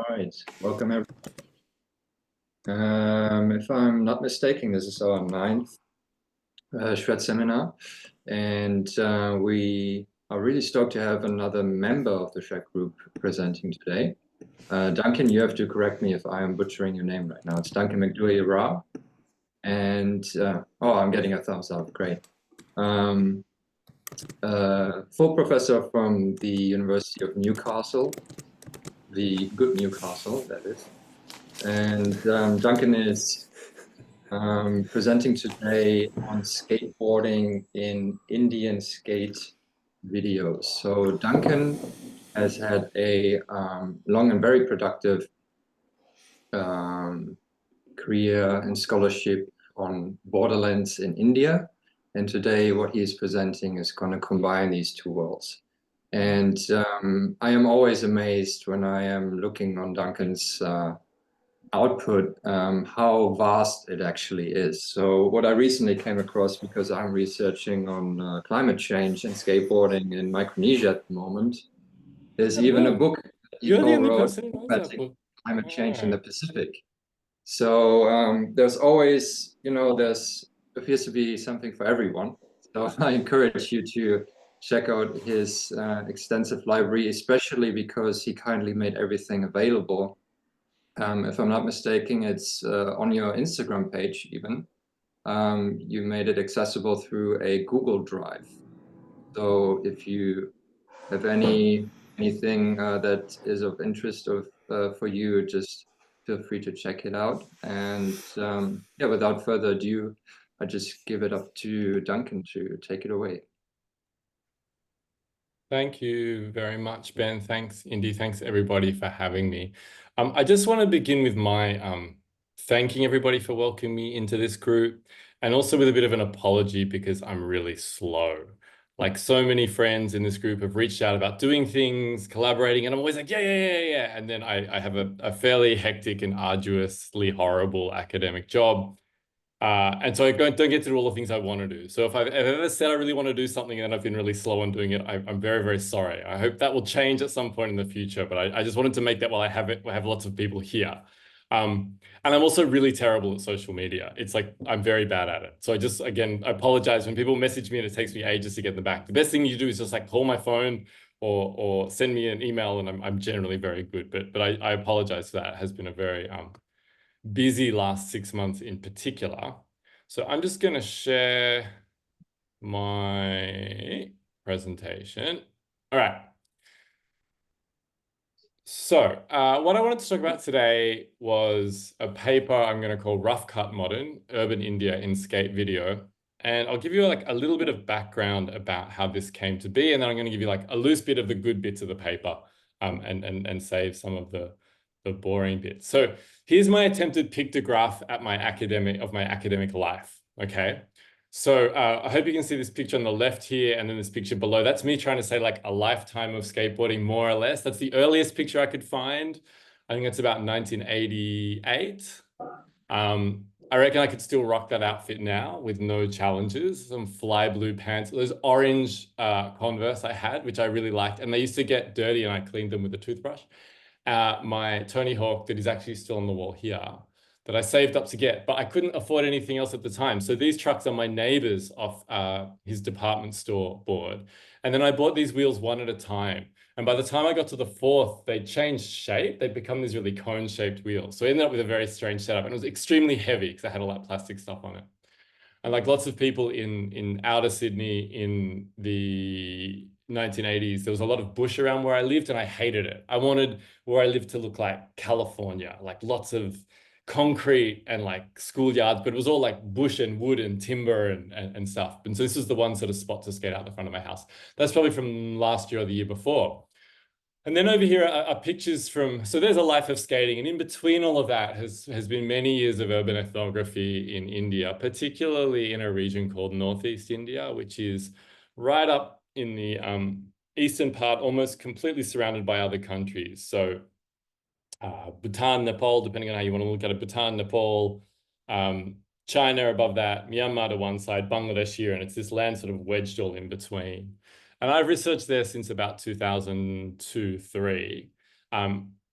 right, welcome everyone. If I'm not mistaken, this is our ninth SHRED seminar, and we are really stoked to have another member of the SHRED group presenting today. Duncan, you have to correct me if I am butchering your name right now. It's Duncan McDuie-Ra, and oh, I'm getting a thumbs up, great. Full professor from the University of Newcastle, the good Newcastle, that is. And Duncan is presenting today on skateboarding in Indian skate videos. So Duncan has had a long and very productive career and scholarship on borderlands in India. And today what he is presenting is going to combine these two worlds. And I am always amazed when I am looking on Duncan's output, how vast it actually is. So what I recently came across, because I'm researching on climate change and skateboarding in Micronesia at the moment, there's even a book that he co-wrote about climate change in the Pacific. So there's always, there appears to be something for everyone. So I encourage you to check out his extensive library, especially because he kindly made everything available. If I'm not mistaken, it's on your Instagram page even. You made it accessible through a Google Drive. So if you have anything that is of interest for you, just feel free to check it out. And yeah, without further ado, I just give it up to Duncan to take it away. Thank you very much, Ben. Thanks, Indy. Thanks, everybody, for having me. I just want to begin with my thanking everybody for welcoming me into this group, and also with a bit of an apology because I'm really slow. Like, so many friends in this group have reached out about doing things, collaborating, and I'm always like, yeah. And then I have a fairly hectic and arduously horrible academic job. And so I don't get to do all the things I want to do. So if I've ever said I really want to do something and I've been really slow on doing it, I'm very, very sorry. I hope that will change at some point in the future, but I just wanted to make that while I have lots of people here. And I'm also really terrible at social media. It's like, I'm very bad at it. So again, I apologize when people message me and it takes me ages to get them back. The best thing you do is just like call my phone or send me an email, and I'm generally very good, but I apologize for that. It has been a very, busy last 6 months in particular. So I'm just going to share my presentation. All right. So what I wanted to talk about today was a paper I'm going to call Rough Cut Modern, Urban India in Skate Video. And I'll give you like a little bit of background about how this came to be. And then I'm going to give you like a loose bit of the good bits of the paper and save some of the boring bits. So here's my attempted pictograph at my academic life. Okay. So I hope you can see this picture on the left here, and then this picture below. That's me trying to say like a lifetime of skateboarding, more or less. That's the earliest picture I could find. I think it's about 1988. I reckon I could still rock that outfit now with no challenges. Some fly blue pants, those orange Converse I had, which I really liked, and they used to get dirty and I cleaned them with a toothbrush. My Tony Hawk that is actually still on the wall here that I saved up to get, but I couldn't afford anything else at the time. So these trucks are my neighbor's off his department store board. And then I bought these wheels one at a time. And by the time I got to the fourth, they changed shape. They'd become these really cone-shaped wheels. So I ended up with a very strange setup, and it was extremely heavy because I had all that plastic stuff on it. And like lots of people in outer Sydney in the 1980s, there was a lot of bush around where I lived, and I hated it. I wanted where I lived to look like California, like lots of concrete and like schoolyards, but it was all like bush and wood and timber and stuff. And so this was the one sort of spot to skate out the front of my house. That's probably from last year or the year before. And then over here are pictures from, so there's a life of skating. And in between all of that has been many years of urban ethnography in India, particularly in a region called Northeast India, which is right up in the eastern part, almost completely surrounded by other countries. So Bhutan, Nepal, depending on how you want to look at it, Bhutan, Nepal, China above that, Myanmar to one side, Bangladesh here, and it's this land sort of wedged all in between. And I've researched there since about 2002-3.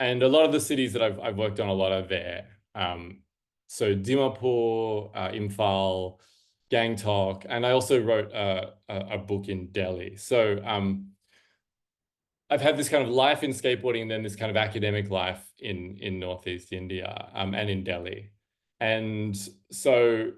And a lot of the cities that I've worked on a lot are there. So Dimapur, Imphal, Gangtok, and I also wrote a book in Delhi. So I've had this kind of life in skateboarding and then this kind of academic life in Northeast India and in Delhi. And so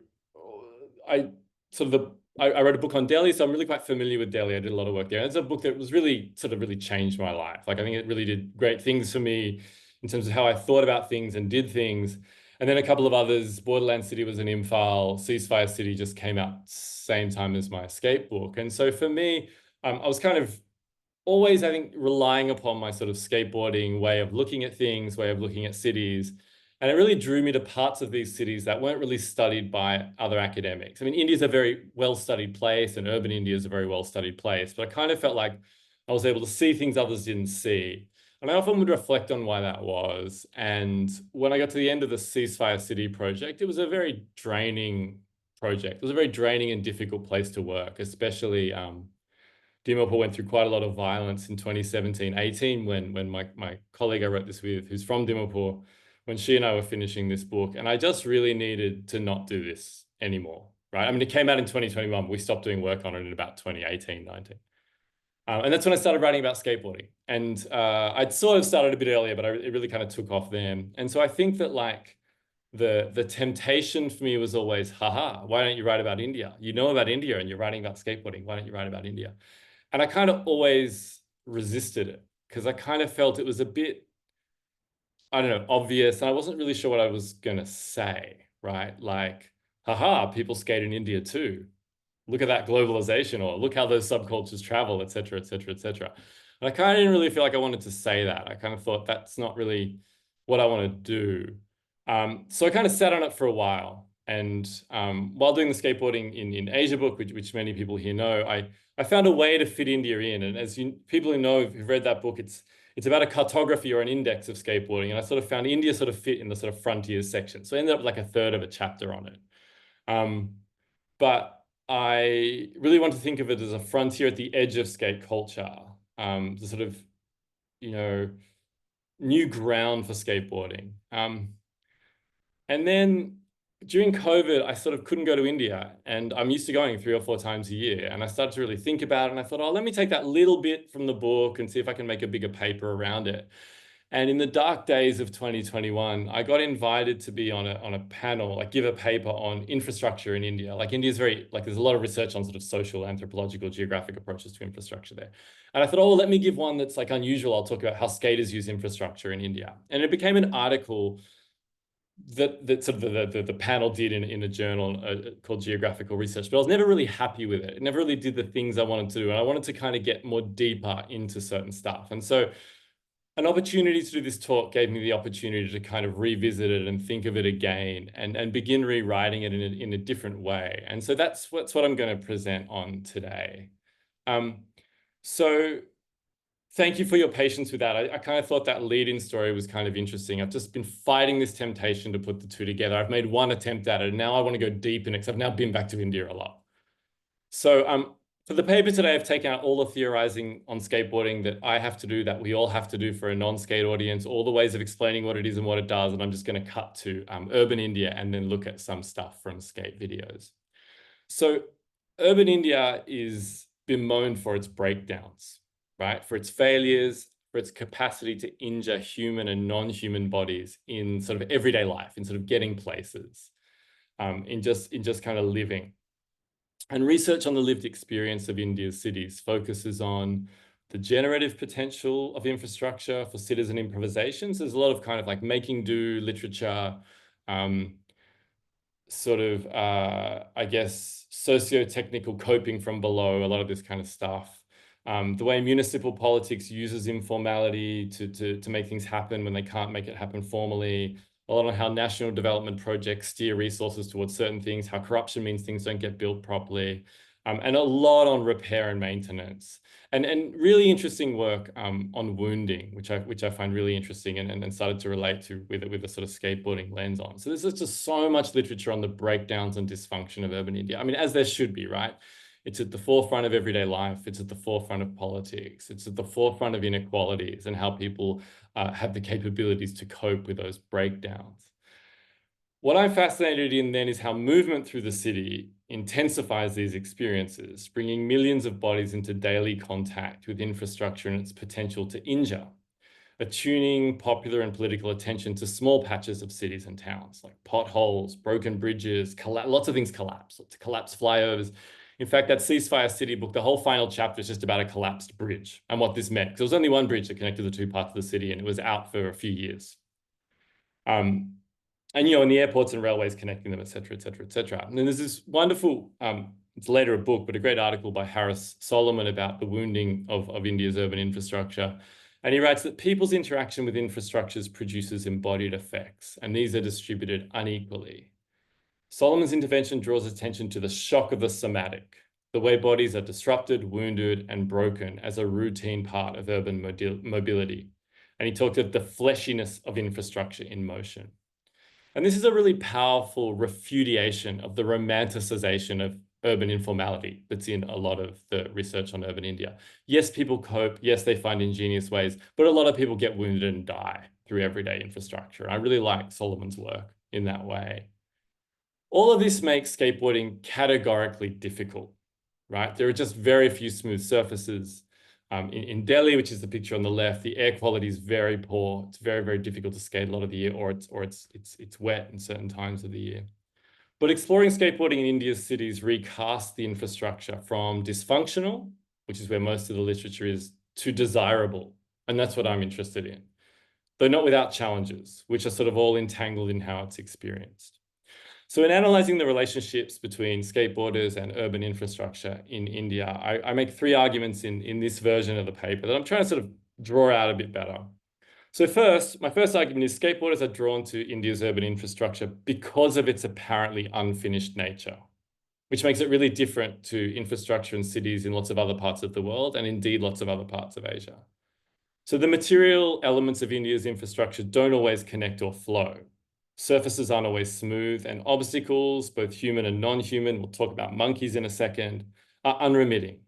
I sort of I wrote a book on Delhi, so I'm really quite familiar with Delhi. I did a lot of work there. And it's a book that was really really changed my life. Like I think it really did great things for me in terms of how I thought about things and did things. And then a couple of others, Borderland City was an Imphal, Ceasefire City just came out same time as my skate book. And so for me, I was kind of always, I think, relying upon my sort of skateboarding way of looking at things, way of looking at cities. And it really drew me to parts of these cities that weren't really studied by other academics. I mean, India's a very well-studied place and urban India is a very well-studied place, but I kind of felt like I was able to see things others didn't see. And I often would reflect on why that was. And when I got to the end of the Ceasefire City project, it was a very draining project. It was a very draining and difficult place to work, especially Dimapur went through quite a lot of violence in 2017-18 when my colleague I wrote this with, who's from Dimapur, when she and I were finishing this book. And I just really needed to not do this anymore, right? I mean, it came out in 2021, but we stopped doing work on it in about 2018-19. And that's when I started writing about skateboarding. And I'd sort of started a bit earlier, but it really kind of took off then. And so I think that like the temptation for me was always, haha, why don't you write about India? You know about India and you're writing about skateboarding. Why don't you write about India? And I kind of always resisted it because I kind of felt it was a bit, I don't know, obvious. And I wasn't really sure what I was going to say, right? Like, haha, people skate in India too. Look at that globalization, or look how those subcultures travel, et cetera, et cetera, et cetera. And I kind of didn't really feel like I wanted to say that. I kind of thought that's not really what I want to do. So I kind of sat on it for a while. And while doing the skateboarding in Asia book, which many people here know, I found a way to fit India in. And as people who know, who've read that book, it's about a cartography or an index of skateboarding. And I sort of found India sort of fit in the sort of frontiers section. So I ended up like a third of a chapter on it. But I really want to think of it as a frontier at the edge of skate culture, the sort of, new ground for skateboarding. And then during COVID, I sort of couldn't go to India, and I'm used to going 3 or 4 times a year. And I started to really think about it, and I thought, oh, let me take that little bit from the book and see if I can make a bigger paper around it. And in the dark days of 2021, I got invited to be on a panel, like give a paper on infrastructure in India. Like India's very, like there's a lot of research on sort of social, anthropological, geographic approaches to infrastructure there. And I thought, oh, well, let me give one that's like unusual. I'll talk about how skaters use infrastructure in India. And it became an article that sort of the panel did in a journal called Geographical Research, but I was never really happy with it. It never really did the things I wanted to do. And I wanted to kind of get more deeper into certain stuff. And so an opportunity to do this talk gave me the opportunity to kind of revisit it and think of it again and begin rewriting it in a different way. And so that's what I'm going to present on today. So thank you for your patience with that. I kind of thought that lead-in story was kind of interesting. I've just been fighting this temptation to put the two together. I've made one attempt at it, and now I want to go deep in it because I've now been back to India a lot. So for the paper today, I've taken out all the theorizing on skateboarding that I have to do, that we all have to do for a non-skate audience, all the ways of explaining what it is and what it does. And I'm just going to cut to urban India and then look at some stuff from skate videos. So urban India is bemoaned for its breakdowns, right? For its failures, for its capacity to injure human and non-human bodies in sort of everyday life, in sort of getting places, in just kind of living. And research on the lived experience of India's cities focuses on the generative potential of infrastructure for citizen improvisations. There's a lot of kind of like making do literature, sort of, I guess, socio-technical coping from below, a lot of this kind of stuff. The way municipal politics uses informality to make things happen when they can't make it happen formally. A lot on how national development projects steer resources towards certain things, how corruption means things don't get built properly, and a lot on repair and maintenance. And really interesting work on wounding, which I find really interesting and started to relate to with a sort of skateboarding lens on. So there's just so much literature on the breakdowns and dysfunction of urban India. I mean, as there should be, right? It's at the forefront of everyday life. It's at the forefront of politics. It's at the forefront of inequalities and how people have the capabilities to cope with those breakdowns. What I'm fascinated in then is how movement through the city intensifies these experiences, bringing millions of bodies into daily contact with infrastructure and its potential to injure, attuning popular and political attention to small patches of cities and towns, like potholes, broken bridges, lots of things collapse, flyovers. In fact, that Ceasefire City book, the whole final chapter is just about a collapsed bridge and what this meant, because there was only one bridge that connected the two parts of the city, and it was out for a few years. And, and the airports and railways connecting them, et cetera, et cetera, et cetera. And then there's this wonderful, it's later a book, but a great article by Harris Solomon about the wounding of India's urban infrastructure. And he writes that people's interaction with infrastructures produces embodied effects, and these are distributed unequally. Solomon's intervention draws attention to the shock of the somatic, the way bodies are disrupted, wounded, and broken as a routine part of urban mobility. And he talked of the fleshiness of infrastructure in motion. And this is a really powerful refutation of the romanticization of urban informality that's in a lot of the research on urban India. Yes, people cope. Yes, they find ingenious ways, but a lot of people get wounded and die through everyday infrastructure. I really like Solomon's work in that way. All of this makes skateboarding categorically difficult, right? There are just very few smooth surfaces. In Delhi, which is the picture on the left, the air quality is very poor. It's very, very difficult to skate a lot of the year, or it's wet in certain times of the year. But exploring skateboarding in India's cities recast the infrastructure from dysfunctional, which is where most of the literature is, to desirable. And that's what I'm interested in, though not without challenges, which are sort of all entangled in how it's experienced. So in analysing the relationships between skateboarders and urban infrastructure in India, I make three arguments in this version of the paper that I'm trying to sort of draw out a bit better. So first, my first argument is skateboarders are drawn to India's urban infrastructure because of its apparently unfinished nature, which makes it really different to infrastructure in cities in lots of other parts of the world, and indeed lots of other parts of Asia. So the material elements of India's infrastructure don't always connect or flow. Surfaces aren't always smooth, and obstacles, both human and non-human, we'll talk about monkeys in a second, are unremitting.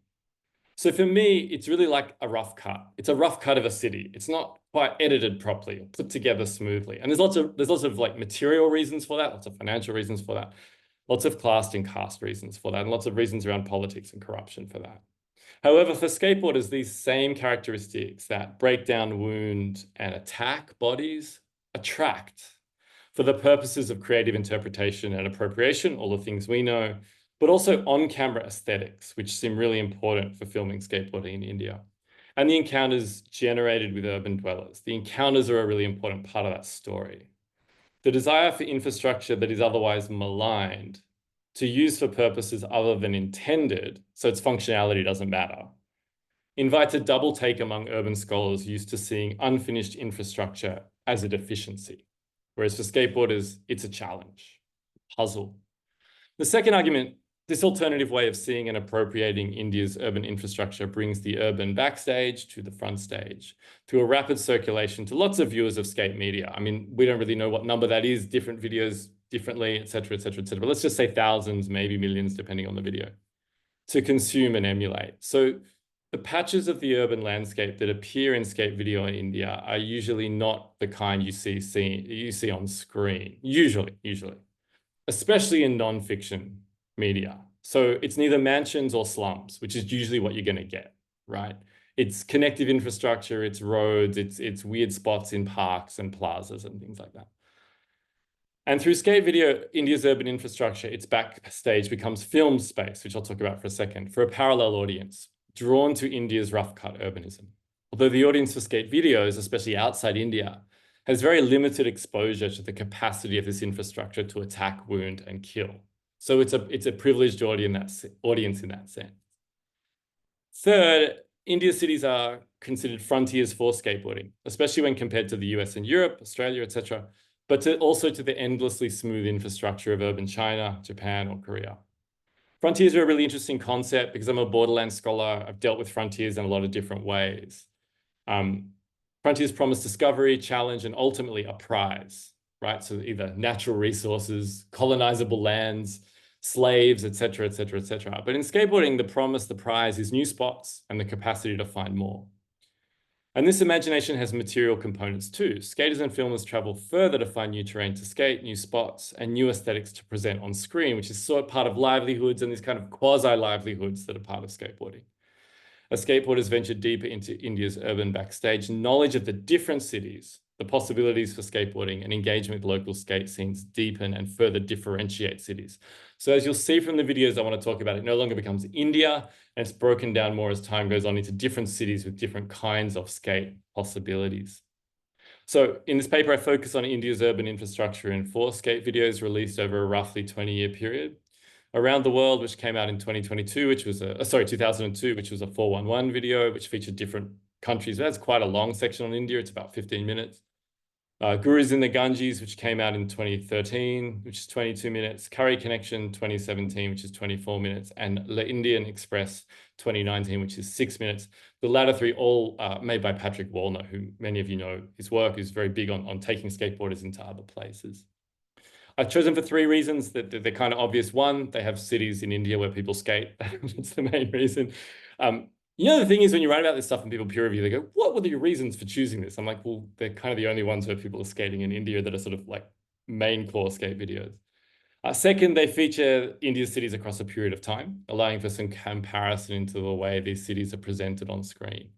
So for me, it's really like a rough cut. It's a rough cut of a city. It's not quite edited properly or put together smoothly. And there's lots of like material reasons for that, lots of financial reasons for that, lots of class and caste reasons for that, and lots of reasons around politics and corruption for that. However, for skateboarders, these same characteristics that break down, wound, and attack bodies attract for the purposes of creative interpretation and appropriation, all the things we know, but also on-camera aesthetics, which seem really important for filming skateboarding in India. And the encounters generated with urban dwellers. The encounters are a really important part of that story. The desire for infrastructure that is otherwise maligned to use for purposes other than intended, so its functionality doesn't matter, invites a double take among urban scholars used to seeing unfinished infrastructure as a deficiency. Whereas for skateboarders, it's a challenge, puzzle. The second argument, this alternative way of seeing and appropriating India's urban infrastructure brings the urban backstage to the front stage through a rapid circulation to lots of viewers of skate media. I mean, we don't really know what number that is, different videos differently, et cetera, et cetera, et cetera. But let's just say thousands, maybe millions, depending on the video, to consume and emulate. So the patches of the urban landscape that appear in skate video in India are usually not the kind you see on screen, usually, especially in non-fiction media. So it's neither mansions or slums, which is usually what you're going to get, right? It's connective infrastructure, it's roads, it's weird spots in parks and plazas and things like that. And through skate video, India's urban infrastructure, its backstage becomes film space, which I'll talk about for a second, for a parallel audience drawn to India's rough-cut urbanism. Although the audience for skate videos, especially outside India, has very limited exposure to the capacity of this infrastructure to attack, wound, and kill. So it's a privileged audience in that sense. Third, India's cities are considered frontiers for skateboarding, especially when compared to the US and Europe, Australia, etc., but also to the endlessly smooth infrastructure of urban China, Japan, or Korea. Frontiers are a really interesting concept because I'm a borderland scholar. I've dealt with frontiers in a lot of different ways. Frontiers promise discovery, challenge, and ultimately a prize, right? So either natural resources, colonizable lands, slaves, etc., etc., etc. But in skateboarding, the promise, the prize is new spots and the capacity to find more. And this imagination has material components too. Skaters and filmers travel further to find new terrain to skate, new spots, and new aesthetics to present on screen, which is sort of part of livelihoods and these kind of quasi-livelihoods that are part of skateboarding. As skateboarders venture deeper into India's urban backstage, knowledge of the different cities, the possibilities for skateboarding, and engagement with local skate scenes deepen and further differentiate cities. So as you'll see from the videos I want to talk about, it no longer becomes India, and it's broken down more as time goes on into different cities with different kinds of skate possibilities. So in this paper, I focus on India's urban infrastructure in 4 skate videos released over a roughly 20-year period. Around the World, which came out in 2022, which was 2002, which was a 411 video, which featured different countries. That's quite a long section on India. It's about 15 minutes. Gurus in the Ganges, which came out in 2013, which is 22 minutes. Curry Connection 2017, which is 24 minutes. And Le Indian Express 2019, which is 6 minutes. The latter 3 all made by Patrick Wallner, who many of you know his work is very big on taking skateboarders into other places. I've chosen for 3 reasons that they're kind of obvious. One, they have cities in India where people skate. That's the main reason. You know, the thing is when you write about this stuff and people peer review, they go, what were the reasons for choosing this? I'm like, well, they're kind of the only ones where people are skating in India that are sort of like main core skate videos. Second, they feature India's cities across a period of time, allowing for some comparison into the way these cities are presented on screen.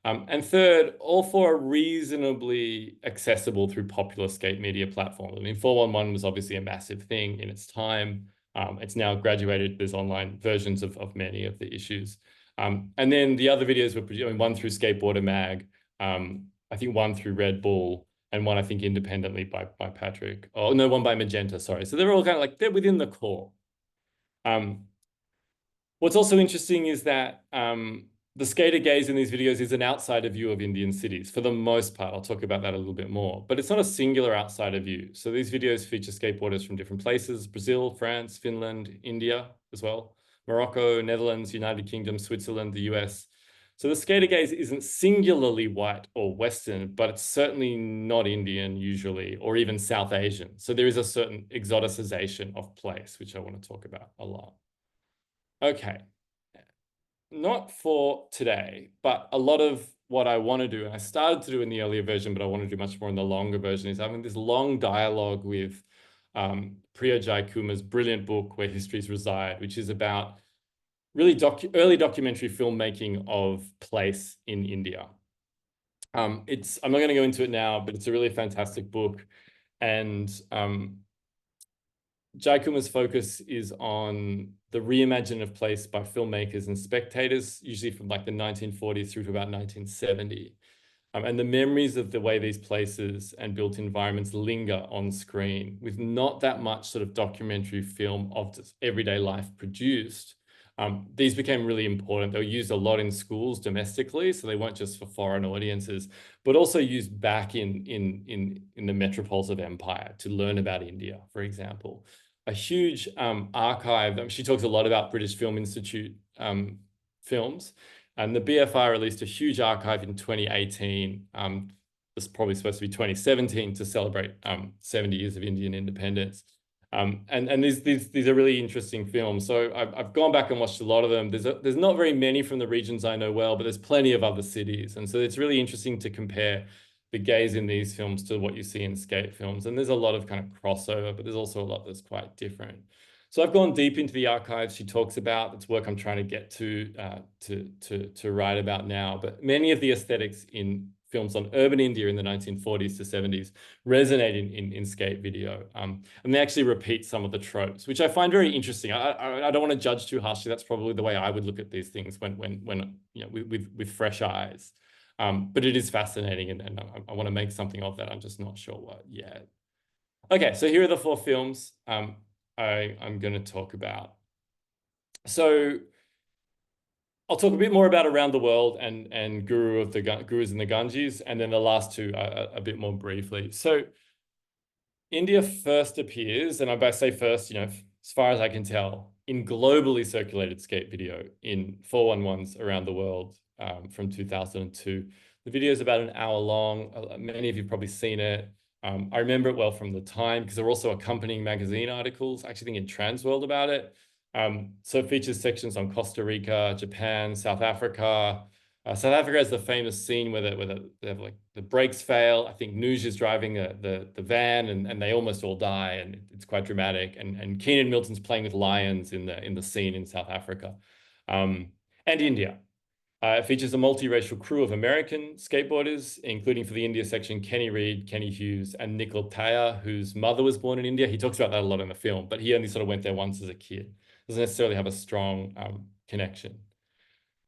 And third, all 4 are reasonably accessible through popular skate media platforms. I mean, 411 was obviously a massive thing in its time. It's now graduated. There's online versions of many of the issues. And then the other videos were produced, one through Skateboarder Mag, I think one through Red Bull, and one I think independently by Patrick. Oh no, one by Magenta, sorry. So they're all kind of like, they're within the core. What's also interesting is that the skater gaze in these videos is an outsider view of Indian cities for the most part. I'll talk about that a little bit more, but it's not a singular outsider view. So these videos feature skateboarders from different places: Brazil, France, Finland, India as well, Morocco, Netherlands, United Kingdom, Switzerland, the US. So the skater gaze isn't singularly white or Western, but it's certainly not Indian usually, or even South Asian. So there is a certain exoticization of place, which I want to talk about a lot. Okay. Not for today, but a lot of what I want to do, and I started to do in the earlier version, but I want to do much more in the longer version, is having this long dialogue with Priya Jaikummar's brilliant book, Where Histories Reside, which is about really early documentary filmmaking of place in India. I'm not going to go into it now, but it's a really fantastic book. And Jaikummar's focus is on the reimagining of place by filmmakers and spectators, usually from like the 1940s through to about 1970. And the memories of the way these places and built environments linger on screen with not that much sort of documentary film of just everyday life produced. These became really important. They were used a lot in schools domestically, so they weren't just for foreign audiences, but also used back in the metropoles of empire to learn about India, for example. A huge archive. She talks a lot about British Film Institute films, and the BFI released a huge archive in 2018. It's probably supposed to be 2017 to celebrate 70 years of Indian independence. And these are really interesting films. So I've gone back and watched a lot of them. There's not very many from the regions I know well, but there's plenty of other cities. And so it's really interesting to compare the gaze in these films to what you see in skate films. And there's a lot of kind of crossover, but there's also a lot that's quite different. So I've gone deep into the archives she talks about. That's work I'm trying to get to write about now. But many of the aesthetics in films on urban India in the 1940s to 70s resonate in skate video. And they actually repeat some of the tropes, which I find very interesting. I don't want to judge too harshly. That's probably the way I would look at these things when you know, with fresh eyes. But it is fascinating, and I want to make something of that. I'm just not sure what yet. Okay, so here are the 4 films I'm going to talk about. So I'll talk a bit more about Around the World and Gurus in the Ganges, and then the last 2 a bit more briefly. So India first appears, and I say first, you know, as far as I can tell, in globally circulated skate video in 411's Around the World from 2002. The video is about an hour long. Many of you have probably seen it. I remember it well from the time because there were also accompanying magazine articles, I actually think in Transworld about it. So it features sections on Costa Rica, Japan, South Africa. South Africa has the famous scene where they have like the brakes fail. I think Nuge is driving the van and they almost all die, and it's quite dramatic. And Keenan Milton's playing with lions in the scene in South Africa, and India. It features a multiracial crew of American skateboarders, including for the India section, Kenny Reed, Kenny Hughes, and Nikhil Taya, whose mother was born in India. He talks about that a lot in the film, but he only sort of went there once as a kid. Doesn't necessarily have a strong connection.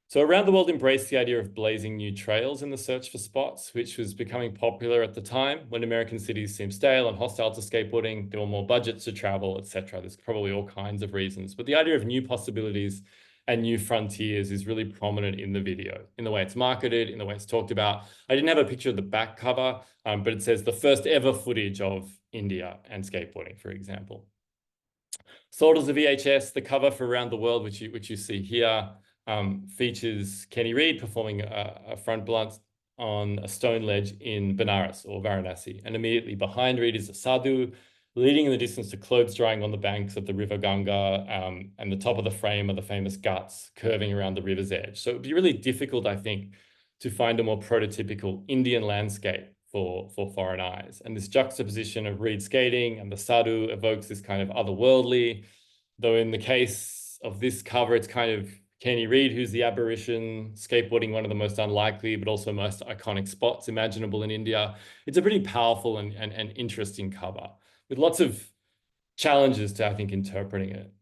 So Around the World embraced the idea of blazing new trails in the search for spots, which was becoming popular at the time when American cities seemed stale and hostile to skateboarding. There were more budgets to travel, etc. There's probably all kinds of reasons, but the idea of new possibilities and new frontiers is really prominent in the video, in the way it's marketed, in the way it's talked about. I didn't have a picture of the back cover, but it says the first ever footage of India and skateboarding, for example. Sold as a VHS, the cover for Around the World, which you see here, features Kenny Reed performing a front blunt on a stone ledge in Benares or Varanasi. And immediately behind Reed is a sadhu, leading in the distance to clothes drying on the banks of the River Ganga, and the top of the frame are the famous guts curving around the river's edge. So it'd be really difficult, I think, to find a more prototypical Indian landscape for foreign eyes. And this juxtaposition of Reed skating and the sadhu evokes this kind of otherworldly, though in the case of this cover, it's kind of Kenny Reed, who's the apparition, skateboarding one of the most unlikely, but also most iconic spots imaginable in India. It's a pretty powerful and interesting cover, with lots of challenges to, I think, interpreting it.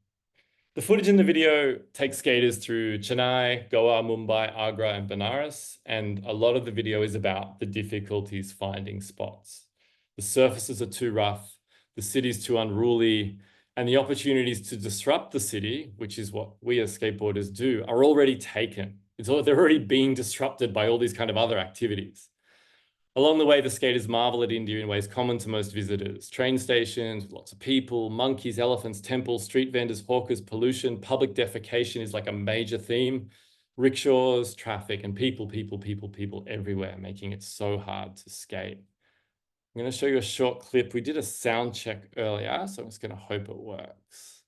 The footage in the video takes skaters through Chennai, Goa, Mumbai, Agra, and Benares, and a lot of the video is about the difficulties finding spots. The surfaces are too rough, the city's too unruly, and the opportunities to disrupt the city, which is what we as skateboarders do, are already taken. They're already being disrupted by all these kind of other activities. Along the way, the skaters marvel at India in ways common to most visitors. Train stations with lots of people, monkeys, elephants, temples, street vendors, hawkers, pollution, public defecation is like a major theme. Rickshaws, traffic, and people everywhere, making it so hard to skate. I'm going to show you a short clip. We did a sound check earlier, so I'm just going to hope it works.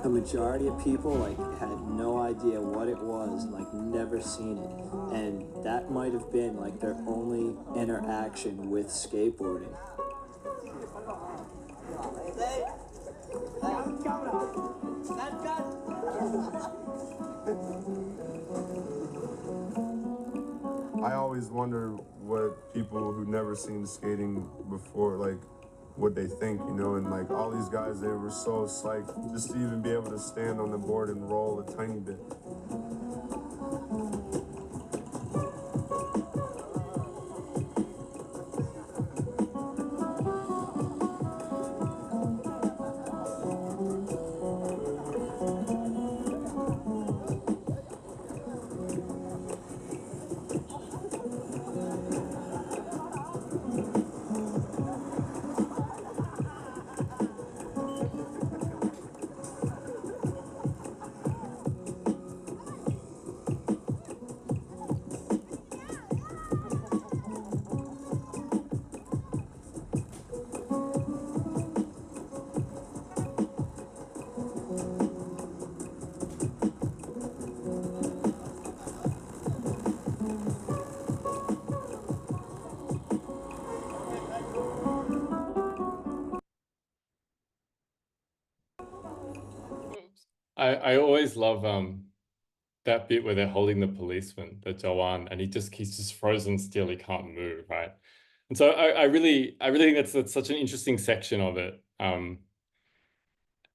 A majority of people had no idea what it was, never seen it, and that might have been their only interaction with skateboarding. I always wonder what people who've never seen skating before, what they think, and all these guys, they were so psyched just to even be able to stand on the board and roll a tiny bit. I always love that bit where they're holding the policeman, the Jawan, and he's just frozen still. He can't move, right? And so I really think that's such an interesting section of it. And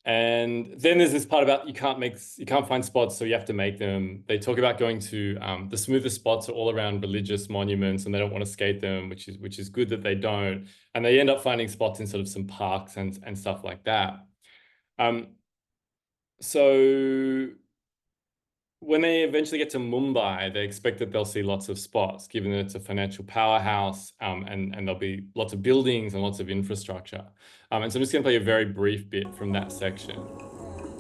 then there's this part about you can't find spots, so you have to make them. They talk about going to the smoothest spots are all around religious monuments, and they don't want to skate them, which is good that they don't. And they end up finding spots in sort of some parks and stuff like that. So when they eventually get to Mumbai, they expect that they'll see lots of spots, given that it's a financial powerhouse, and there'll be lots of buildings and lots of infrastructure. And so I'm just going to play a very brief bit from that section.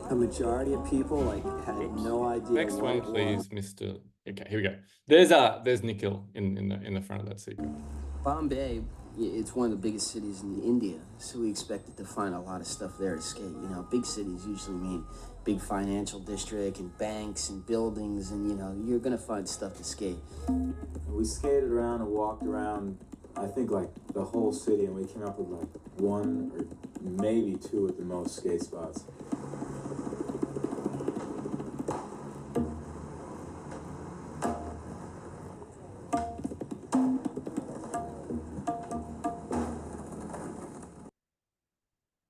A majority of people had no idea. Next one, please, Mr. Okay, here we go. There's Nikhil in the front of that sequence. Bombay, it's one of the biggest cities in India, so we expected to find a lot of stuff there to skate. You know, big cities usually mean big financial district and banks and buildings, and you know, you're gonna find stuff to skate. We skated around and walked around, I think, like the whole city, and we came up with like 1 or maybe 2 at the most skate spots.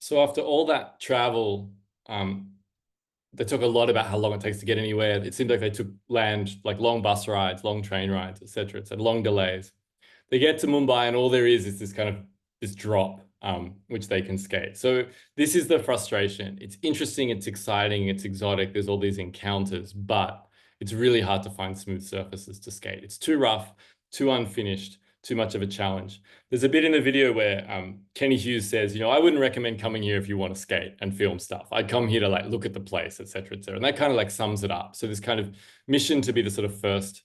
So after all that travel, they talk a lot about how long it takes to get anywhere. It seemed like they took like long bus rides, long train rides, etc. It's long delays. They get to Mumbai, and all there is this kind of this drop, which they can skate. So this is the frustration. It's interesting, it's exciting, it's exotic. There's all these encounters, but it's really hard to find smooth surfaces to skate. It's too rough, too unfinished, too much of a challenge. There's a bit in the video where Kenny Hughes says, you know, I wouldn't recommend coming here if you want to skate and film stuff. I'd come here to like look at the place, etc., etc. And that kind of like sums it up. So this kind of mission to be the sort of first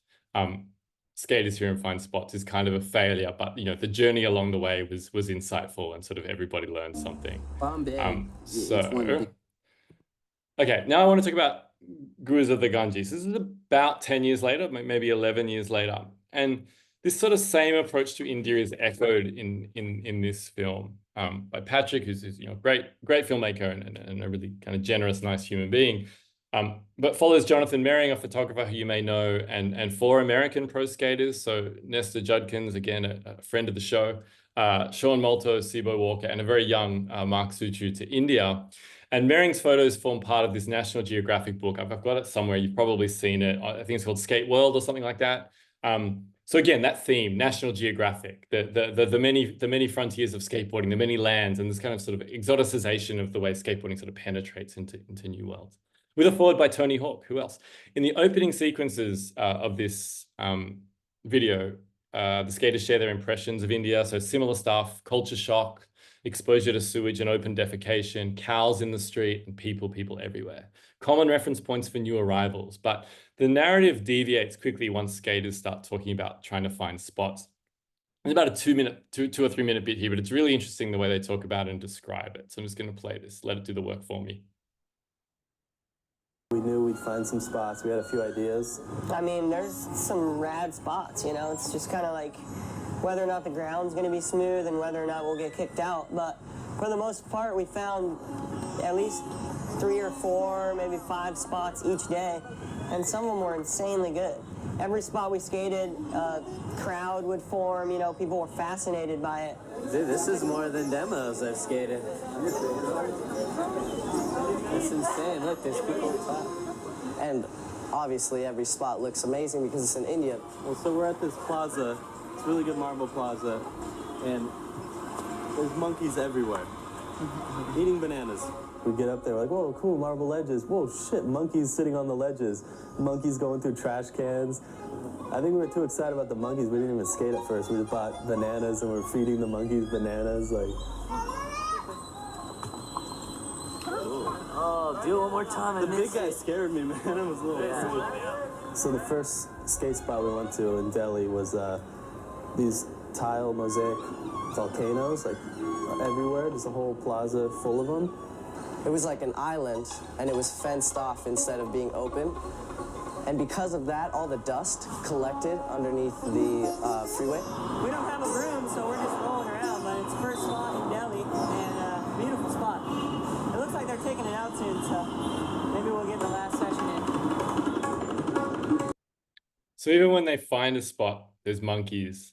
skaters here and find spots is kind of a failure, but you know, the journey along the way was insightful, and sort of everybody learned something. Bombay. Okay, now I want to talk about Gurus of the Ganges. This is about 10 years later, maybe 11 years later, and this sort of same approach to India is echoed in this film by Patrick, who's you know great filmmaker and a really kind of generous, nice human being. But follows Jonathan Merring, a photographer who you may know, and 4 American pro skaters. So Nestor Judkins, again, a friend of the show, Sean Molto, Sibo Walker, and a very young Mark Suchu to India. And Merring's photos form part of this National Geographic book. I've got it somewhere. You've probably seen it. I think it's called Skate World or something like that. So again, that theme, National Geographic, the many frontiers of skateboarding, the many lands, and this kind of sort of exoticization of the way skateboarding sort of penetrates into new worlds. With a forward by Tony Hawk. Who else? In the opening sequences of this video, the skaters share their impressions of India. So similar stuff: culture shock, exposure to sewage and open defecation, cows in the street, and people everywhere. Common reference points for new arrivals, but the narrative deviates quickly once skaters start talking about trying to find spots. It's about a 2 or 3 minute bit here, but it's really interesting the way they talk about it and describe it. So I'm just going to play this, let it do the work for me. We knew we'd find some spots. We had a few ideas. I mean, there's some rad spots, you know. It's just kind of like whether or not the ground's going to be smooth and whether or not we'll get kicked out. But for the most part, we found at least 3 or 4, maybe 5 spots each day, and some of them were insanely good. Every spot we skated, a crowd would form, you know, people were fascinated by it. Dude, this is more than demos I've skated. It's insane. Look, there's people on top. And obviously every spot looks amazing because it's in India. Well, so we're at this plaza. It's a really good marble plaza, and there's monkeys everywhere, eating bananas. We get up there, like, whoa, cool, marble ledges. Whoa, shit, monkeys sitting on the ledges. Monkeys going through trash cans. I think we were too excited about the monkeys. We didn't even skate at first. We just bought bananas and we're feeding the monkeys bananas, like. Oh, do it one more time. The big guy scared me, man. It was a little So the first skate spot we went to in Delhi was these tile mosaic volcanoes, like everywhere. There's a whole plaza full of them. It was like an island, and it was fenced off instead of being open. And because of that, all the dust collected underneath the freeway. We don't have a room, so we're just rolling around, but it's first spot in Delhi, and beautiful spot. It looks like they're taking it out soon, so maybe we'll get the last session in. So even when they find a spot, there's monkeys.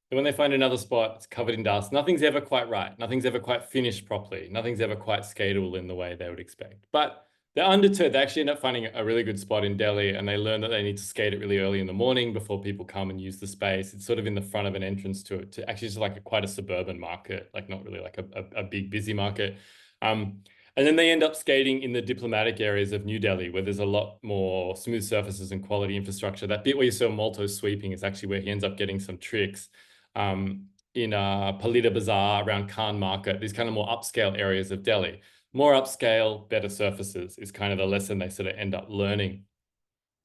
And when they find another spot, it's covered in dust. Nothing's ever quite right. Nothing's ever quite finished properly. Nothing's ever quite skatable in the way they would expect. But they're undeterred. They actually end up finding a really good spot in Delhi, and they learn that they need to skate it really early in the morning before people come and use the space. It's sort of in the front of an entrance to actually just like quite a suburban market, like not really like a big busy market. And then they end up skating in the diplomatic areas of New Delhi, where there's a lot more smooth surfaces and quality infrastructure. That bit where you saw Molto sweeping is actually where he ends up getting some tricks. In Palita Bazaar, around Khan Market, these kind of more upscale areas of Delhi. More upscale, better surfaces is kind of the lesson they sort of end up learning.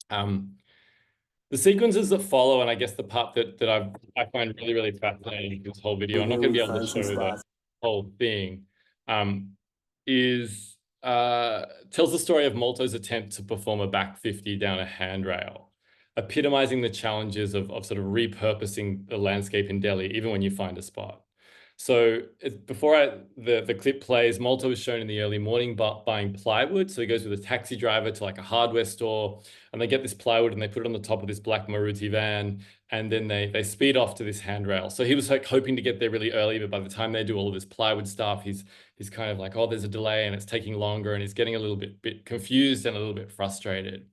The The sequences that follow, and I guess the part that I find really, really fascinating in this whole video, I'm not going to be able to show the whole thing, is tells the story of Molto's attempt to perform a back 50 down a handrail, epitomizing the challenges of sort of repurposing the landscape in Delhi, even when you find a spot. So before the clip plays, Molto is shown in the early morning buying plywood. So he goes with a taxi driver to like a hardware store, and they get this plywood and they put it on the top of this black Maruti van, and then they speed off to this handrail. So he was like hoping to get there really early, but by the time they do all of this plywood stuff, he's kind of like, oh, there's a delay and it's taking longer, and he's getting a little bit confused and a little bit frustrated.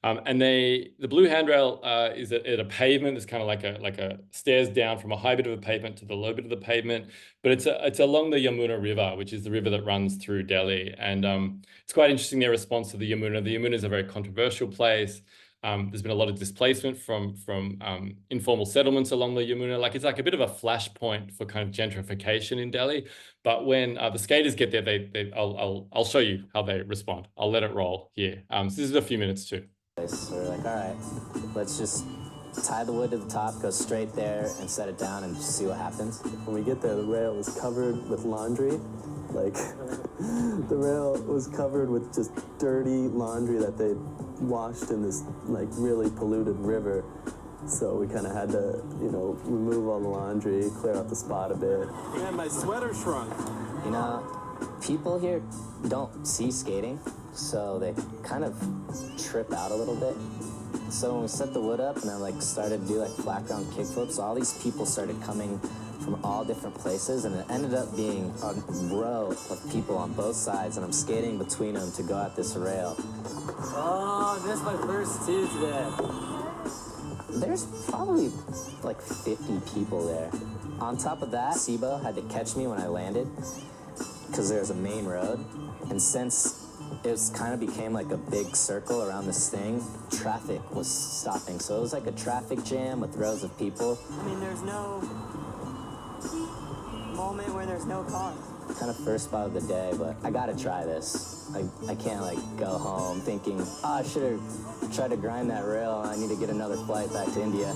And the blue handrail is at a pavement. It's kind of like a stairs down from a high bit of a pavement to the low bit of the pavement, but it's along the Yamuna River, which is the river that runs through Delhi. And it's quite interesting, their response to the Yamuna. The Yamuna is a very controversial place. There's been a lot of displacement from informal settlements along the Yamuna. Like, it's like a bit of a flashpoint for kind of gentrification in Delhi. But when the skaters get there, I'll show you how they respond. I'll let it roll here. So this is a few minutes too. So we're like, all right, let's just tie the wood to the top, go straight there and set it down and just see what happens. When we get there, the rail was covered with laundry. Like, the rail was covered with just dirty laundry that they washed in this, like, really polluted river. So we kind of had to, you know, remove all the laundry, clear out the spot a bit. Man, my sweater shrunk. You know, people here don't see skating, so they kind of trip out a little bit. So when we set the wood up and I like started to do like flat ground kickflips, all these people started coming from all different places, and it ended up being a row of people on both sides, and I'm skating between them to go at this rail. Oh, I missed my first two today. There's probably like 50 people there. On top of that, SIBO had to catch me when I landed because there's a main road, and since it kind of became like a big circle around this thing, traffic was stopping. So it was like a traffic jam with rows of people. I mean, there's no moment where there's no cars. Kind of first spot of the day, but I gotta try this. I can't like go home thinking, oh, I should have tried to grind that rail. I need to get another flight back to India.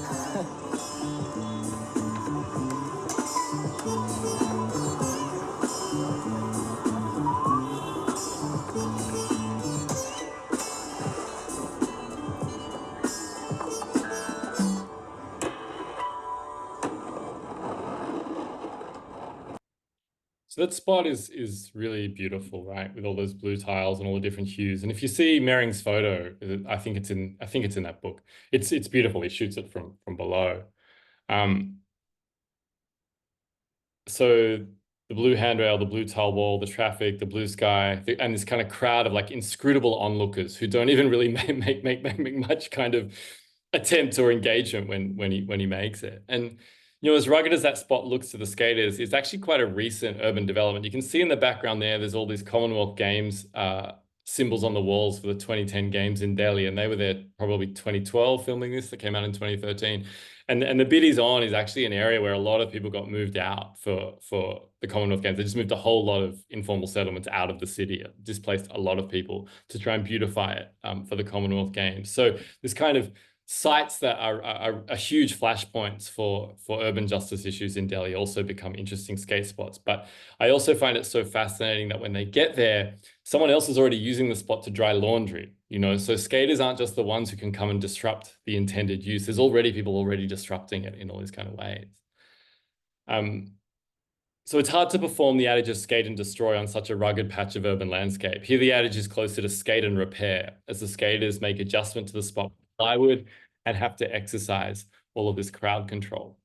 So that spot is really beautiful, right? With all those blue tiles and all the different hues. And if you see Mering's photo, I think it's in that book. It's beautiful. He shoots it from below. So the blue handrail, the blue tile wall, the traffic, the blue sky, and this kind of crowd of like inscrutable onlookers who don't even really make much kind of attempt or engagement when he makes it. And you know, as rugged as that spot looks to the skaters, it's actually quite a recent urban development. You can see in the background there's all these Commonwealth Games symbols on the walls for the 2010 Games in Delhi, and they were there probably 2012 filming this. That came out in 2013. And the Biddies On is actually an area where a lot of people got moved out for the Commonwealth Games. They just moved a whole lot of informal settlements out of the city, displaced a lot of people to try and beautify it for the Commonwealth Games. So this kind of sites that are huge flashpoints for urban justice issues in Delhi also become interesting skate spots. But I also find it so fascinating that when they get there, someone else is already using the spot to dry laundry, you know, so skaters aren't just the ones who can come and disrupt the intended use. There's already people already disrupting it in all these kind of ways. So it's hard to perform the adage of skate and destroy on such a rugged patch of urban landscape. Here the adage is closer to skate and repair, as the skaters make adjustment to the spot plywood and have to exercise all of this crowd control.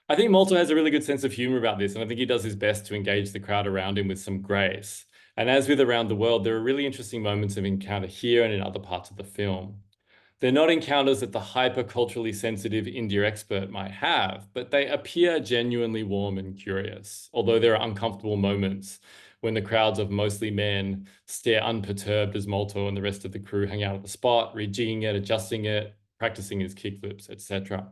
I think Molto has a really good sense of humor about this, and I think he does his best to engage the crowd around him with some grace. And as with Around the World, there are really interesting moments of encounter here and in other parts of the film. They're not encounters that the hyper-culturally sensitive India expert might have, but they appear genuinely warm and curious, although there are uncomfortable moments when the crowds of mostly men stare unperturbed as Molto and the rest of the crew hang out at the spot, rejigging it, adjusting it, practicing his kickflips, etc.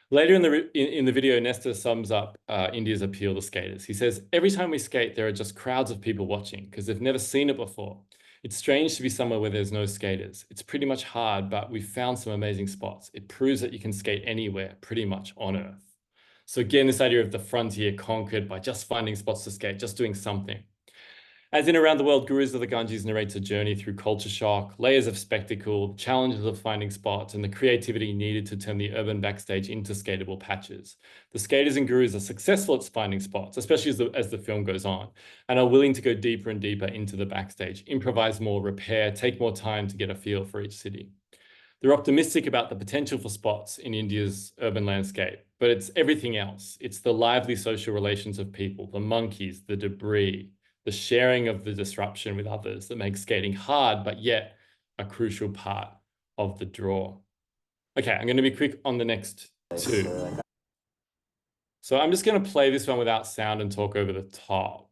Later in the video, Nesta sums up India's appeal to skaters. He says, every time we skate, there are just crowds of people watching because they've never seen it before. It's strange to be somewhere where there's no skaters. It's pretty much hard, but we've found some amazing spots. It proves that you can skate anywhere, pretty much on Earth. So again, this idea of the frontier conquered by just finding spots to skate, just doing something. As in Around the World, Gurus of the Ganges narrates a journey through culture shock, layers of spectacle, challenges of finding spots, and the creativity needed to turn the urban backstage into skatable patches. The skaters and gurus are successful at finding spots, especially as the film goes on, and are willing to go deeper and deeper into the backstage, improvise more, repair, take more time to get a feel for each city. They're optimistic about the potential for spots in India's urban landscape, but it's everything else. It's the lively social relations of people, the monkeys, the debris, the sharing of the disruption with others that makes skating hard, but yet a crucial part of the draw. Okay, I'm going to be quick on the next two. So I'm just going to play this one without sound and talk over the top.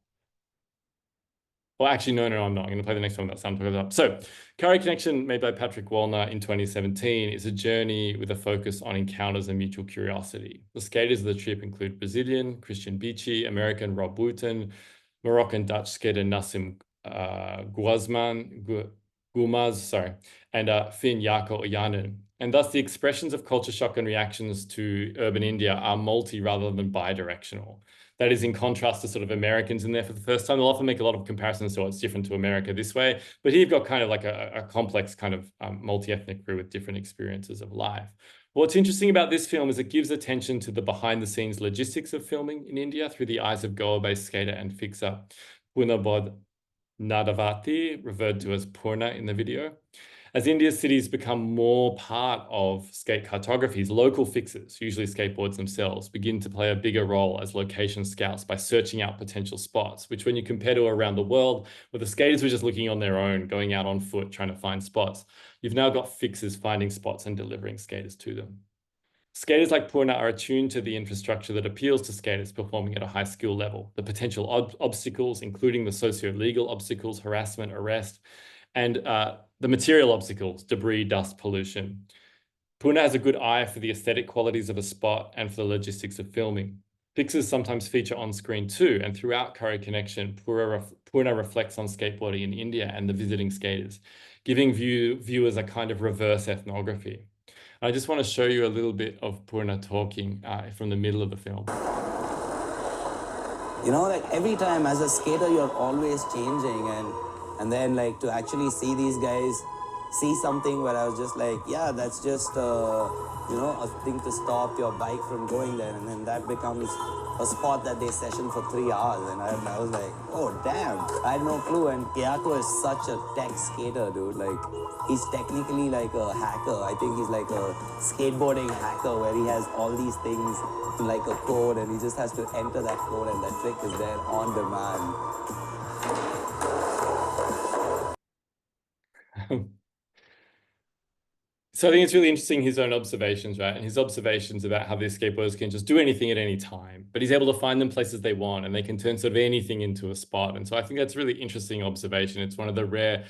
Well, actually, no, I'm not. I'm going to play the next one without sound and talk over the top. So Curry Connection, made by Patrick Wallner in 2017, is a journey with a focus on encounters and mutual curiosity. The skaters of the trip include Brazilian Christian Beachy, American Rob Wooten, Moroccan Dutch skater Nassim Gumaz, and Finn Jaakko Ojanen. And thus the expressions of culture shock and reactions to urban India are multi rather than bi-directional. That is in contrast to sort of Americans in there for the first time. They'll often make a lot of comparisons to what's different to America this way, but here you've got kind of like a complex kind of multi-ethnic crew with different experiences of life. What's interesting about this film is it gives attention to the behind-the-scenes logistics of filming in India through the eyes of Goa-based skater and fixer Purnabodh Nadavati, referred to as Purna in the video. As India's cities become more part of skate cartographies, local fixers, usually skateboards themselves, begin to play a bigger role as location scouts by searching out potential spots, which when you compare to around the world, where the skaters were just looking on their own, going out on foot, trying to find spots, you've now got fixers finding spots and delivering skaters to them. Skaters like Purna are attuned to the infrastructure that appeals to skaters performing at a high skill level, the potential obstacles, including the socio-legal obstacles, harassment, arrest, and the material obstacles, debris, dust, pollution. Purna has a good eye for the aesthetic qualities of a spot and for the logistics of filming. Fixers sometimes feature on screen too, and throughout Curry Connection, Purna reflects on skateboarding in India and the visiting skaters, giving viewers a kind of reverse ethnography. I just want to show you a little bit of Purna talking from the middle of the film. You know, like every time as a skater, you're always changing, and then like to actually see these guys see something where I was just like, yeah, that's just you know, a thing to stop your bike from going there, and then that becomes a spot that they session for 3 hours, and I was like, oh damn, I had no clue. And Kayako is such a tech skater, dude. Like, he's technically like a hacker. I think he's like a skateboarding hacker where he has all these things like a code, and he just has to enter that code, and that trick is there on demand. So I think it's really interesting, his own observations, right? And his observations about how these skateboarders can just do anything at any time, but he's able to find them places they want, and they can turn sort of anything into a spot. And so I think that's a really interesting observation. It's one of the rare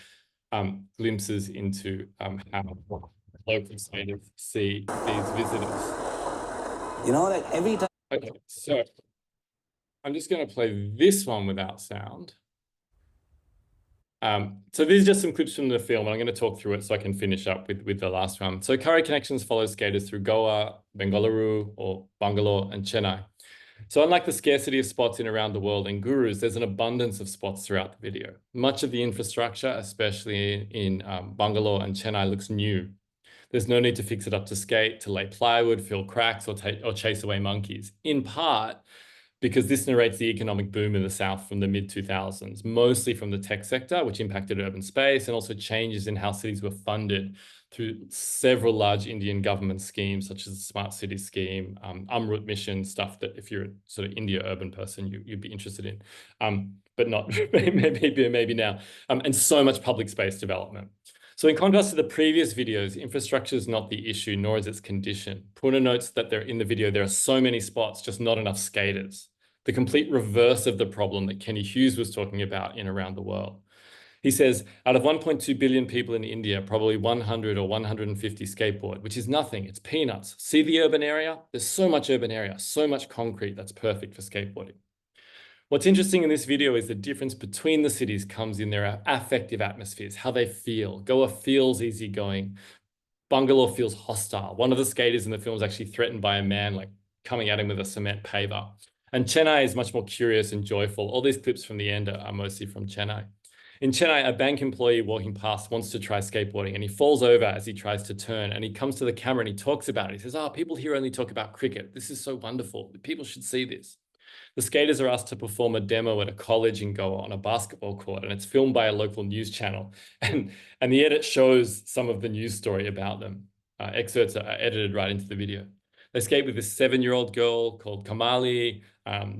glimpses into how local skaters see these visitors. You know, like every time. Okay, so I'm just going to play this one without sound. So these are just some clips from the film, and I'm going to talk through it so I can finish up with the last one. So Curry Connections follows skaters through Goa, Bengaluru, or Bangalore, and Chennai. So unlike the scarcity of spots in around the world in Gurus, there's an abundance of spots throughout the video. Much of the infrastructure, especially in Bangalore and Chennai, looks new. There's no need to fix it up to skate, to lay plywood, fill cracks, or chase away monkeys. In part, because this narrates the economic boom in the South from the mid-2000s, mostly from the tech sector, which impacted urban space, and also changes in how cities were funded through several large Indian government schemes, such as the Smart City Scheme, Amrut Mission, stuff that if you're a sort of India urban person, you'd be interested in, but not maybe now, and so much public space development. So in contrast to the previous videos, infrastructure is not the issue, nor is its condition. Purna notes that in the video, there are so many spots, just not enough skaters. The complete reverse of the problem that Kenny Hughes was talking about in Around the World. He says, out of 1.2 billion people in India, probably 100 or 150 skateboard, which is nothing, it's peanuts. See the urban area? There's so much urban area, so much concrete that's perfect for skateboarding. What's interesting in this video is the difference between the cities comes in their affective atmospheres, how they feel. Goa feels easygoing. Bangalore feels hostile. One of the skaters in the film is actually threatened by a man like coming at him with a cement paver. And Chennai is much more curious and joyful. All these clips from the end are mostly from Chennai. In Chennai, a bank employee walking past wants to try skateboarding and he falls over as he tries to turn, and he comes to the camera and he talks about it. He says, "Oh, people here only talk about cricket. This is so wonderful. People should see this." The skaters are asked to perform a demo at a college in Goa on a basketball court, and it's filmed by a local news channel. And the edit shows some of the news story about them. Excerpts are edited right into the video. They skate with this 7-year-old girl called Kamali.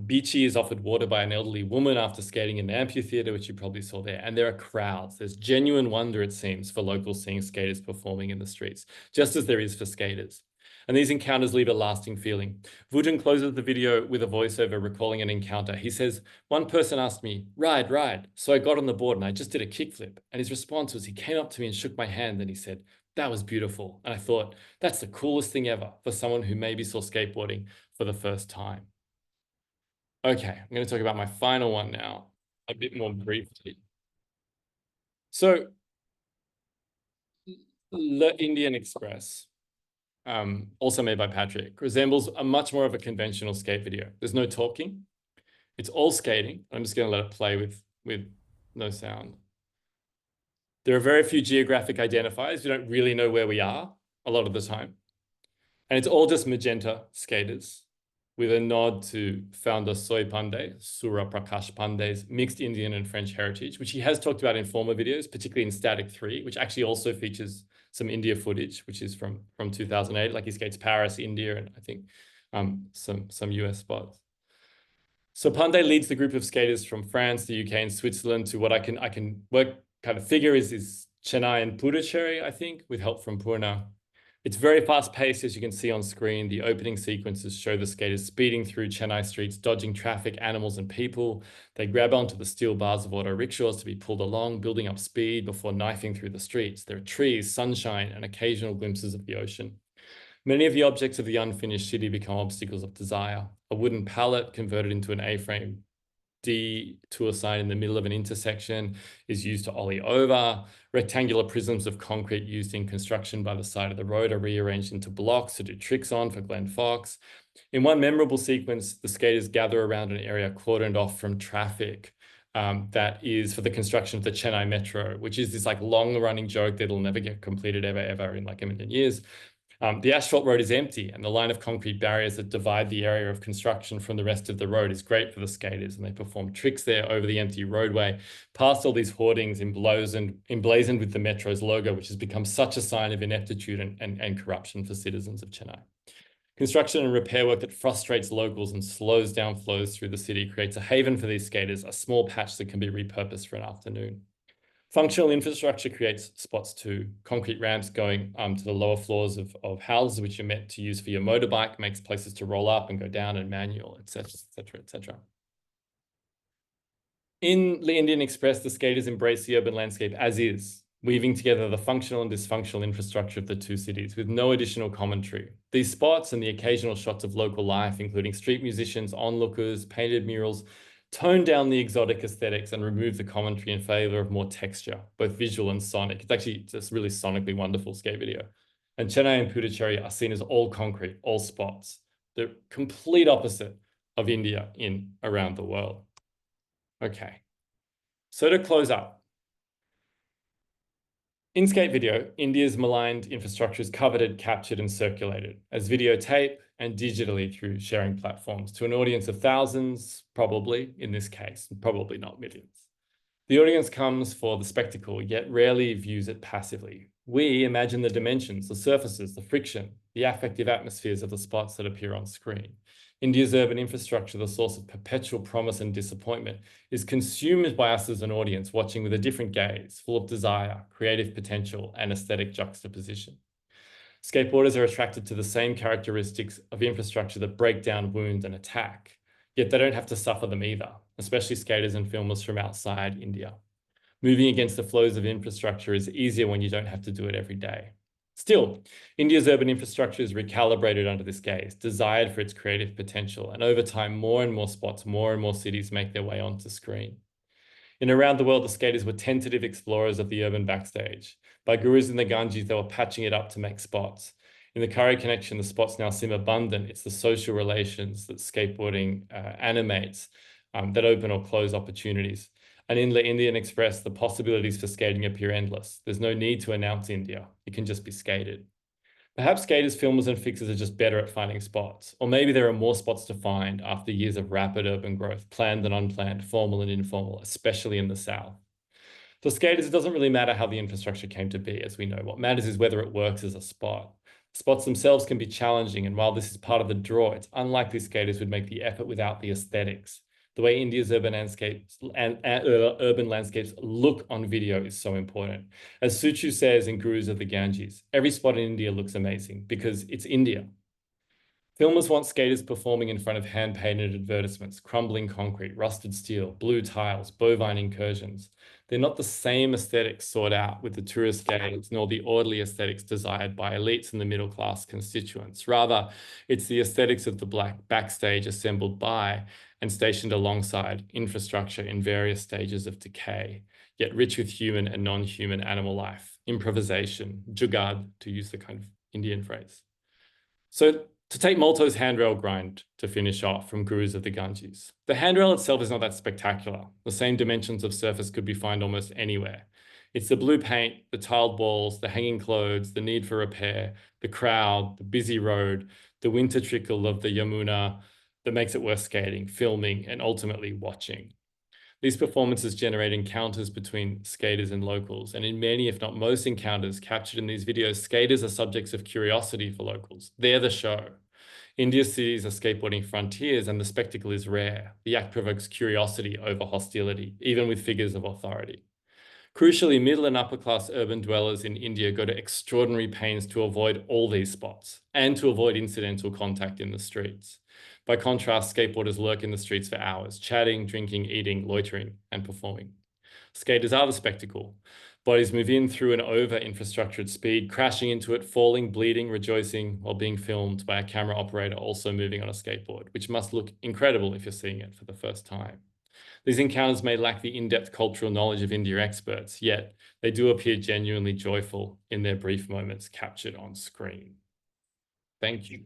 Beachy is offered water by an elderly woman after skating in the amphitheater, which you probably saw there. And there are crowds. There's genuine wonder, it seems, for locals seeing skaters performing in the streets, just as there is for skaters. And these encounters leave a lasting feeling. Vujan closes the video with a voiceover recalling an encounter. He says, "One person asked me, 'Ride, ride.' So I got on the board and I just did a kickflip." And his response was, he came up to me and shook my hand and he said, "That was beautiful." And I thought, that's the coolest thing ever for someone who maybe saw skateboarding for the first time. Okay, I'm going to talk about my final one now, a bit more briefly. So, the Indian Express, also made by Patrick, resembles a much more of a conventional skate video. There's no talking. It's all skating. I'm just going to let it play with no sound. There are very few geographic identifiers. We don't really know where we are a lot of the time. And it's all just magenta skaters with a nod to founder Soy Pandey, Surya Prakash Pandey's mixed Indian and French heritage, which he has talked about in former videos, particularly in Static 3, which actually also features some India footage, which is from 2008. Like he skates Paris, India, and I think some US spots. So Pandey leads the group of skaters from France, the UK, and Switzerland to what I can work kind of figure is Chennai and Puducherry, I think, with help from Purna. It's very fast paced, as you can see on screen. The opening sequences show the skaters speeding through Chennai streets, dodging traffic, animals, and people. They grab onto the steel bars of auto rickshaws to be pulled along, building up speed before knifing through the streets. There are trees, sunshine, and occasional glimpses of the ocean. Many of the objects of the unfinished city become obstacles of desire. A wooden pallet converted into an A-frame detour sign in the middle of an intersection is used to ollie over. Rectangular prisms of concrete used in construction by the side of the road are rearranged into blocks to do tricks on for Glenn Fox. In one memorable sequence, the skaters gather around an area cordoned off from traffic that is for the construction of the Chennai Metro, which is this like long-running joke that'll never get completed ever in like a million years. The asphalt road is empty, and the line of concrete barriers that divide the area of construction from the rest of the road is great for the skaters, and they perform tricks there over the empty roadway, past all these hoardings emblazoned with the Metro's logo, which has become such a sign of ineptitude and corruption for citizens of Chennai. Construction and repair work that frustrates locals and slows down flows through the city creates a haven for these skaters, a small patch that can be repurposed for an afternoon. Functional infrastructure creates spots too. Concrete ramps going to the lower floors of houses, which you're meant to use for your motorbike, makes places to roll up and go down and manual, etc., etc., etc. In the Indian Express, the skaters embrace the urban landscape as is, weaving together the functional and dysfunctional infrastructure of the two cities with no additional commentary. These spots and the occasional shots of local life, including street musicians, onlookers, painted murals, tone down the exotic aesthetics and remove the commentary in favor of more texture, both visual and sonic. It's actually just really sonically wonderful skate video. And Chennai and Puducherry are seen as all concrete, all spots. The complete opposite of India in around the world. Okay, so to close up, in skate video, India's maligned infrastructure is coveted, captured, and circulated as videotape and digitally through sharing platforms to an audience of thousands, probably in this case, probably not millions. The audience comes for the spectacle, yet rarely views it passively. We imagine the dimensions, the surfaces, the friction, the affective atmospheres of the spots that appear on screen. India's urban infrastructure, the source of perpetual promise and disappointment, is consumed by us as an audience, watching with a different gaze, full of desire, creative potential, and aesthetic juxtaposition. Skateboarders are attracted to the same characteristics of infrastructure that break down, wound, and attack, yet they don't have to suffer them either, especially skaters and filmers from outside India. Moving against the flows of infrastructure is easier when you don't have to do it every day. Still, India's urban infrastructure is recalibrated under this gaze, desired for its creative potential, and over time, more and more spots, more and more cities make their way onto screen. In around the world, the skaters were tentative explorers of the urban backstage. By gurus in the Ganges, they were patching it up to make spots. In the Curry Connection, the spots now seem abundant. It's the social relations that skateboarding animates that open or close opportunities. And in the Indian Express, the possibilities for skating appear endless. There's no need to announce India. It can just be skated. Perhaps skaters, filmers, and fixers are just better at finding spots. Or maybe there are more spots to find after years of rapid urban growth, planned and unplanned, formal and informal, especially in the South. For skaters, it doesn't really matter how the infrastructure came to be, as we know. What matters is whether it works as a spot. Spots themselves can be challenging, and while this is part of the draw, it's unlikely skaters would make the effort without the aesthetics. The way India's urban landscapes look on video is so important. As Suchu says in Gurus of the Ganges, every spot in India looks amazing because it's India. Filmers want skaters performing in front of hand-painted advertisements, crumbling concrete, rusted steel, blue tiles, bovine incursions. They're not the same aesthetics sought out with the tourist gaze, nor the orderly aesthetics desired by elites and the middle-class constituents. Rather, it's the aesthetics of the black backstage assembled by and stationed alongside infrastructure in various stages of decay, yet rich with human and non-human animal life, improvisation, jugaad, to use the kind of Indian phrase. So, to take Molto's handrail grind to finish off from Gurus of the Ganges. The handrail itself is not that spectacular. The same dimensions of surface could be found almost anywhere. It's the blue paint, the tiled walls, the hanging clothes, the need for repair, the crowd, the busy road, the winter trickle of the Yamuna that makes it worth skating, filming, and ultimately watching. These performances generate encounters between skaters and locals, and in many, if not most encounters captured in these videos, skaters are subjects of curiosity for locals. They're the show. India's cities are skateboarding frontiers, and the spectacle is rare. The act provokes curiosity over hostility, even with figures of authority. Crucially, middle and upper class urban dwellers in India go to extraordinary pains to avoid all these spots and to avoid incidental contact in the streets. By contrast, skateboarders lurk in the streets for hours, chatting, drinking, eating, loitering, and performing. Skaters are the spectacle. Bodies move in through and over infrastructured speed, crashing into it, falling, bleeding, rejoicing, while being filmed by a camera operator also moving on a skateboard, which must look incredible if you're seeing it for the first time. These encounters may lack the in-depth cultural knowledge of India experts, yet they do appear genuinely joyful in their brief moments captured on screen. Thank you.